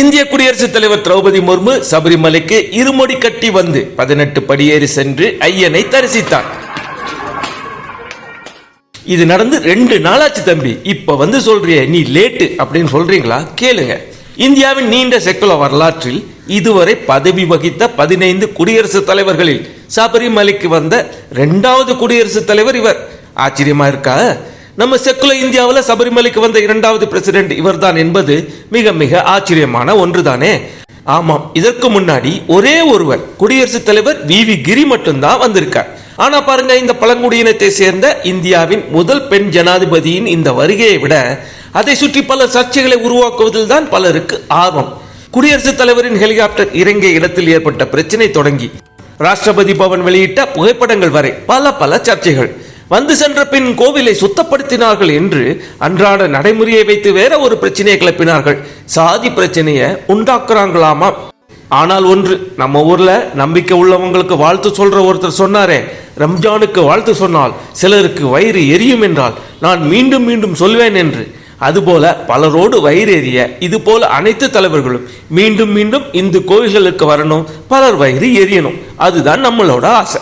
இந்திய குடியரசுத் தலைவர் திரௌபதி முர்மு சபரிமலைக்கு இருமுடி கட்டி வந்து 18 படியேறி சென்று ஐயனை தரிசித்தார். இது நடந்து 2 நாளாச்சு தம்பி. இப்ப வந்து சொல்றிய நீ லேட்டு அப்படின்னு சொல்றீங்களா? கேளுங்க. இந்தியாவின் நீண்ட செக்குலர் வரலாற்றில் இதுவரை பதவி வகித்த 15 குடியரசுத் தலைவர்களில் சபரிமலைக்கு வந்த 2வது குடியரசுத் தலைவர் இவர். ஆச்சரியமா இருக்கா? நம்ம செக்குலர் இந்தியாவில் சபரிமலைக்கு வந்த 2வது பிரசிடென்ட் இவர்தான் என்பது மிக மிக ஆச்சரியமான ஒன்றுதானே. ஆமாம், இதற்கு முன்னாடி ஒரே ஒருவர் குடியரசுத் தலைவர் வி கிரி மட்டும்தான் வந்திருக்கார். ஆனா பாருங்க, இந்த பழங்குடியினத்தை சேர்ந்த இந்தியாவின் முதல் பெண் ஜனாதிபதியின் இந்த வருகையை விட அதை சுற்றி பல சர்ச்சைகளை உருவாக்குவதில் தான் பலருக்கு ஆர்வம். குடியரசுத் தலைவரின் ஹெலிகாப்டர் இறங்கிய இடத்தில் ஏற்பட்ட பிரச்சனை தொடங்கி ராஷ்டிரபதி பவன் வெளியிட்ட புகைப்படங்கள் வரை பல சர்ச்சைகள். வந்து சென்ற பின் கோவிலை சுத்தப்படுத்தினார்கள் என்று அன்றாட நடைமுறையை வைத்து வேற ஒரு பிரச்சனையை கிளப்பினார்கள். சாதி பிரச்சனையை உண்டாக்குறாங்களாமா. ஆனால் ஒன்று, நம்ம ஊர்ல நம்பிக்கை உள்ளவங்களுக்கு வாழ்த்து சொல்ற ஒருத்தர் சொன்னாரே, ரம்ஜானுக்கு வாழ்த்து சொன்னால் சிலருக்கு வயிறு எரியும் என்றால் நான் மீண்டும் மீண்டும் சொல்வேன் என்று. அதுபோல பலரோடு வயிறு எரிய இது போல அனைத்து தலைவர்களும் மீண்டும் மீண்டும் இந்து கோவில்களுக்கு வரணும், பலர் வயிறு எரியணும். அதுதான் நம்மளோட ஆசை.